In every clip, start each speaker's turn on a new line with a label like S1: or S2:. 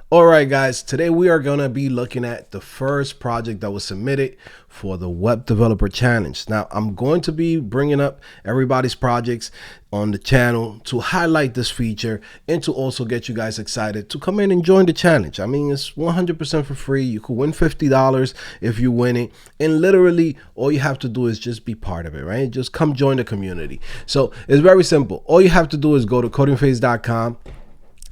S1: All right, guys, today we are going to be looking at the first project that was submitted for the Web Developer Challenge. Now, I'm going to be bringing up everybody's projects on the channel to highlight this feature and to also get you guys excited to come in and join the challenge. I mean, it's 100% for free. You could win $50 if you win it. And literally, all you have to do is just be part of it, right? Just come join the community. So it's very simple. All you have to do is go to codingphase.com.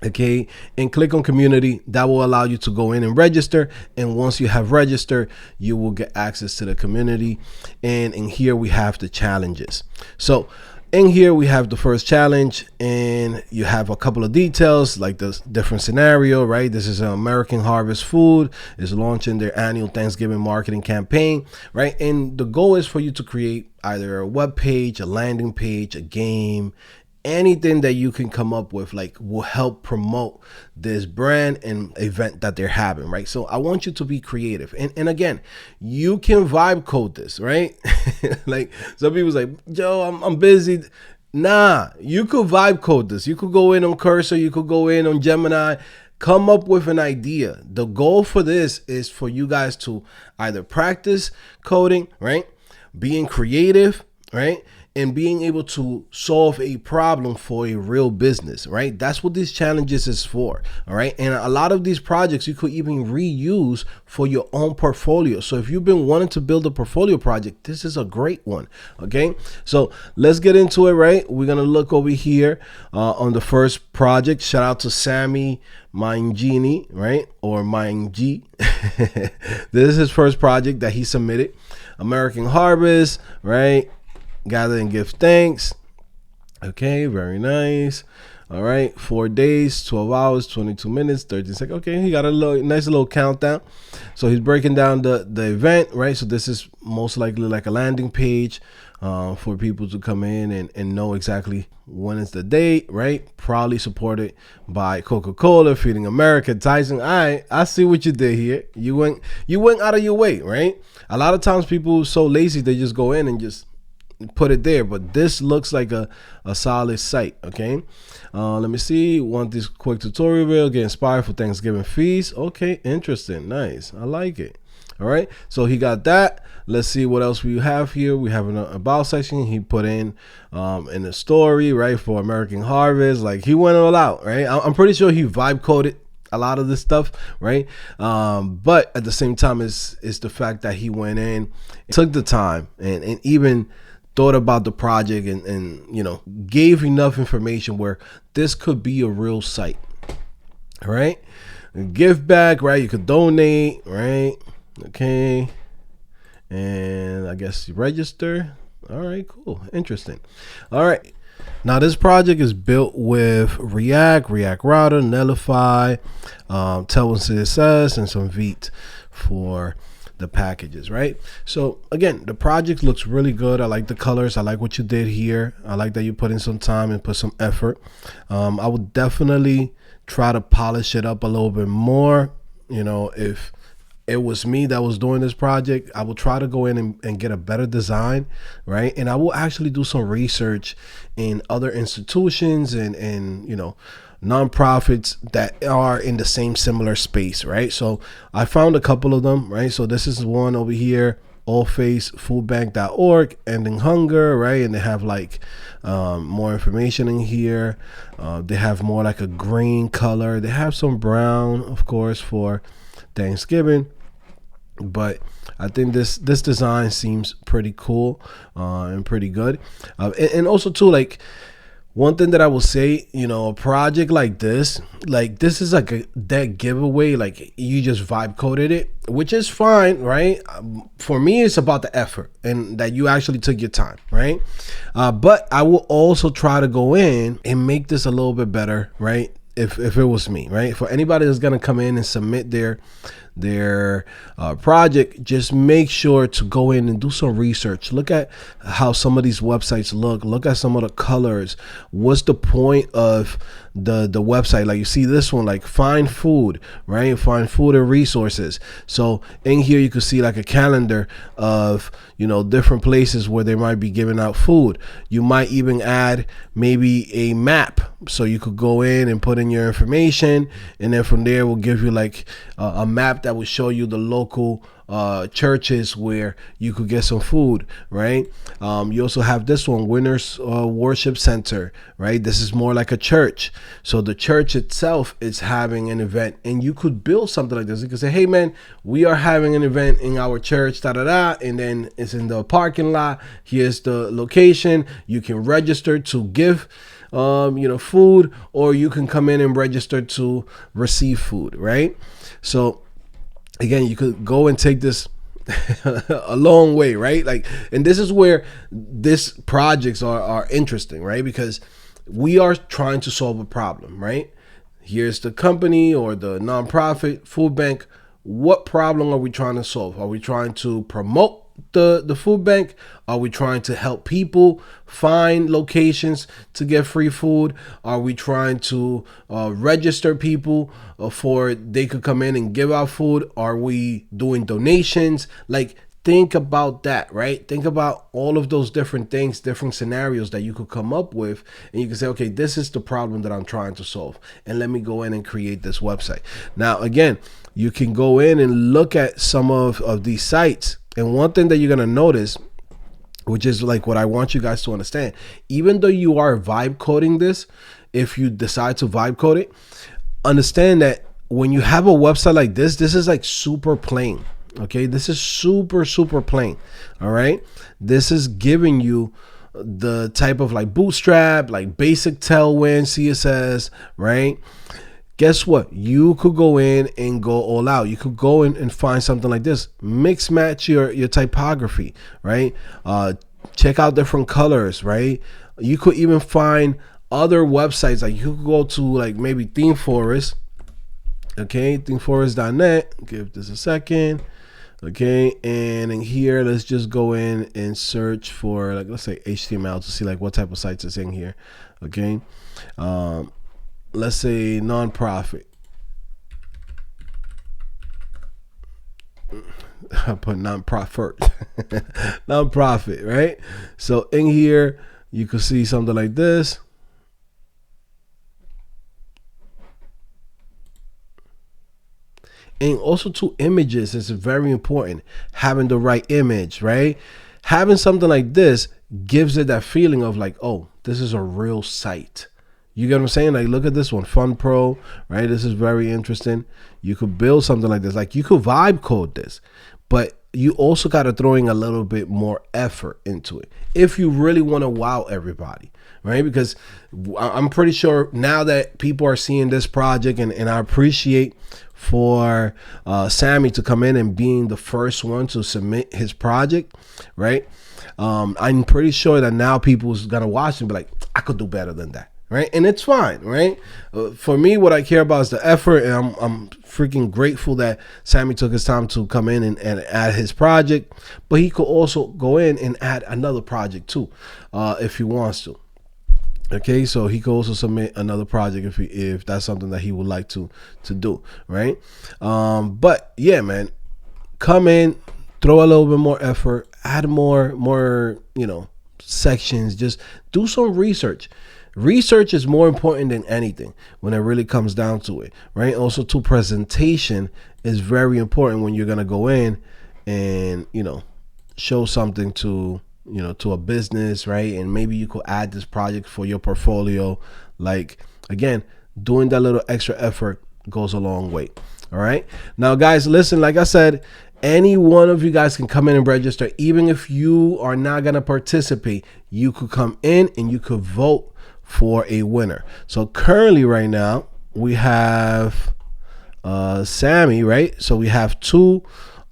S1: Okay, and click on community. That will allow you to go in and register, and once you have registered, you will get access to the community. And in here we have the challenges. So in here we have the first challenge, and you have a couple of details like the different scenario, right? This is an American Harvest Food is launching their annual Thanksgiving marketing campaign, right? And the goal is for you to create either a web page, a landing page, a game, anything that you can come up with, like, will help promote this brand and event that they're having, right? So I want you to be creative. And again, you can vibe code this, right? Like some people's like, Joe, I'm busy. Nah, you could vibe code this. You could go in on Cursor, you could go in on Gemini, come up with an idea. The goal for this is for you guys to either practice coding, right? Being creative, right? And being able to solve a problem for a real business, right? That's what these challenges is for, all right? And a lot of these projects you could even reuse for your own portfolio. So if you've been wanting to build a portfolio project, this is a great one, okay? So let's get into it, right? We're gonna look over here on the first project. Shout out to Sammy Mangini, right? Or Mangi. This is his first project that he submitted. American Harvest, right? Gather and give thanks. Okay, very nice. All right, 4 days, 12 hours, 22 minutes, 13 seconds. Okay, he got a nice little countdown. So he's breaking down the event, right? So this is most likely like a landing page for people to come in and know exactly when is the date, right? Probably supported by Coca-Cola, Feeding America, Tyson. All right, I see what you did here. You went out of your way, right? A lot of times people are so lazy, they just go in and just put it there, but this looks like a solid site. Okay, let me see. Want this quick tutorial video, get inspired for Thanksgiving feast. Okay, interesting, nice, I like it. All right, so he got that. Let's see what else we have here. We have an about section. He put in the story, right, for American Harvest. Like, he went all out, right? I'm pretty sure he vibe coded a lot of this stuff, right? But at the same time, it's the fact that he went in, took the time, and even thought about the project and you know, gave enough information where this could be a real site. All right, give back, right? You could donate, right? Okay, and I guess you register. All right, cool, interesting. All right, now this project is built with React Router, Netlify, Tailwind CSS, and some Vite for the packages, right? So again, the project looks really good. I like the colors. I like what you did here. I like that you put in some time and put some effort. I would definitely try to polish it up a little bit more. You know, if it was me that was doing this project, I will try to go in and get a better design, right? And I will actually do some research in other institutions and you know, nonprofits that are in the same similar space, right? So I found a couple of them, right? So this is one over here, allfacefoodbank.org, ending hunger, right? And they have like more information in here. They have more like a green color. They have some brown, of course, for Thanksgiving, but I think this design seems pretty cool and pretty good. And also too, like, one thing that I will say, you know, a project like this is like a dead giveaway. Like, you just vibe coded it, which is fine, right? For me, it's about the effort and that you actually took your time, right? But I will also try to go in and make this a little bit better, right? If it was me, right? For anybody that's gonna come in and submit their their project, just make sure to go in and do some research. Look at how some of these websites look at some of the colors. What's the point of the website? Like you see this one, like find food, right? Find food and resources. So in here you can see like a calendar of, you know, different places where they might be giving out food. You might even add maybe a map, so you could go in and put in your information, and then from there we'll give you like a map that will show you the local churches where you could get some food, right? You also have this one, Winners Worship Center, right? This is more like a church. So the church itself is having an event, and you could build something like this. You could say, hey man, we are having an event in our church, and then it's in the parking lot. Here's the location. You can register to give food, or you can come in and register to receive food, right? So again, you could go and take this a long way, right? Like, and this is where these projects are interesting, right? Because we are trying to solve a problem, right? Here's the company or the nonprofit food bank. What problem are we trying to solve? Are we trying to promote the food bank? Are we trying to help people find locations to get free food? Are we trying to register people for they could come in and give out food? Are we doing donations? Like, think about that, right? Think about all of those different things, different scenarios that you could come up with, and you can say, okay, this is the problem that I'm trying to solve, and let me go in and create this website. Now, again, you can go in and look at some of these sites, and one thing that you're gonna notice, which is like what I want you guys to understand, even though you are vibe coding this, if you decide to vibe code it, understand that when you have a website like this is like super plain. Okay, this is super plain. All right, this is giving you the type of like bootstrap, like basic tailwind CSS, right? Guess what? You could go in and go all out. You could go in and find something like this, mix match your typography, right? Check out different colors, right? You could even find other websites. Like you could go to like maybe ThemeForest, okay, themeforest.net. Give this a second. Okay, and in here, let's just go in and search for, like, let's say HTML to see like what type of sites is in here. Okay, let's say nonprofit. I put nonprofit, nonprofit, right? So in here, you can see something like this. And also to images is very important. Having the right image, right? Having something like this gives it that feeling of like, oh, this is a real site. You get what I'm saying? Like, look at this one, Fun Pro, right? This is very interesting. You could build something like this. Like, you could vibe code this, but you also got to throw in a little bit more effort into it if you really want to wow everybody, right? Because I'm pretty sure now that people are seeing this project, and I appreciate for Sammy to come in and being the first one to submit his project, right? I'm pretty sure that now people's gonna watch and be like, I could do better than that, right? And it's fine, right? For me, what I care about is the effort, and I'm freaking grateful that Sammy took his time to come in and add his project. But he could also go in and add another project too, if he wants to. Okay, so he could also submit another project if that's something that he would like to do, right? But yeah, man, come in, throw a little bit more effort, add more sections. Just do some research. Research is more important than anything when it really comes down to it, right? Also, to presentation is very important when you're gonna go in and show something to a business, right? And maybe you could add this project for your portfolio. Like, again, doing that little extra effort goes a long way. All right. Now, guys, listen, like I said, any one of you guys can come in and register. Even if you are not going to participate, you could come in and you could vote for a winner. So currently right now we have Sammy, right? So we have 2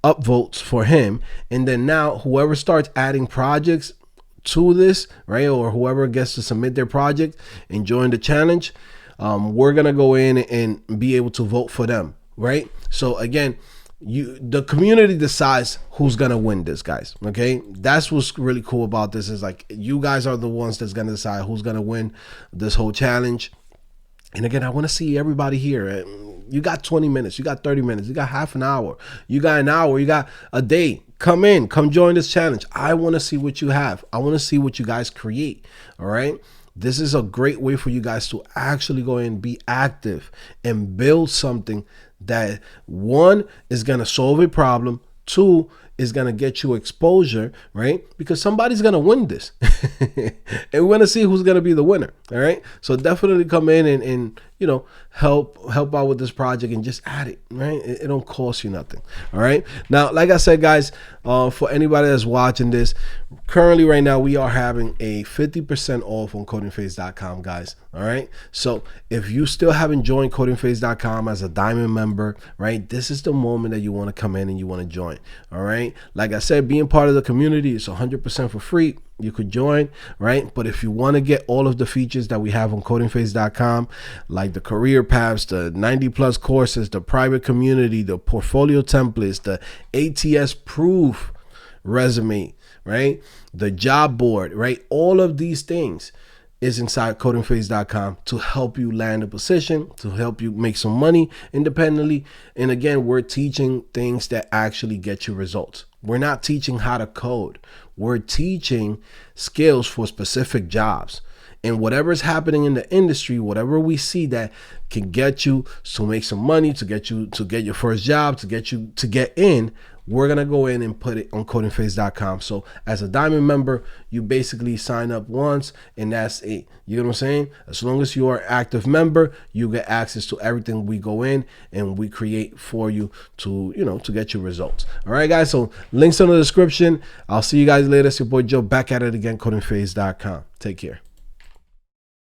S1: upvotes for him, and then now whoever starts adding projects to this, right, or whoever gets to submit their project and join the challenge, we're gonna go in and be able to vote for them, right? So again, the community decides who's gonna win this, guys. Okay, that's what's really cool about this, is like you guys are the ones that's gonna decide who's gonna win this whole challenge. And again, I want to see everybody here. You got 20 minutes, you got 30 minutes, you got half an hour, you got an hour, you got a day. Come join this challenge. I want to see what you have. I want to see what you guys create. All right. This is a great way for you guys to actually go in and be active and build something that, one, is going to solve a problem, two, is going to get you exposure, right? Because somebody's going to win this. And we're going to see who's going to be the winner. All right. So definitely come in and you know, help out with this project and just add it, right? It don't cost you nothing. All right. Now, like I said, guys, for anybody that's watching this, currently right now, we are having a 50% off on CodingPhase.com, guys. All right. So if you still haven't joined CodingPhase.com as a diamond member, right, this is the moment that you want to come in and you want to join. All right. Like I said, being part of the community is 100% for free. You could join, right? But if you want to get all of the features that we have on CodingPhase.com, like the career paths, the 90+ courses, the private community, the portfolio templates, the ATS proof resume, right? The job board, right? All of these things is inside CodingPhase.com to help you land a position, to help you make some money independently. And again, we're teaching things that actually get you results. We're not teaching how to code. We're teaching skills for specific jobs. And whatever is happening in the industry, whatever we see that can get you to make some money, to get you to get your first job, to get you to get in, we're going to go in and put it on CodingPhase.com. So as a diamond member, you basically sign up once and that's it. You know what I'm saying? As long as you are an active member, you get access to everything we go in and we create for you to, you know, to get your results. All right, guys. So links in the description. I'll see you guys later. It's your boy Joe, back at it again, CodingPhase.com. Take care.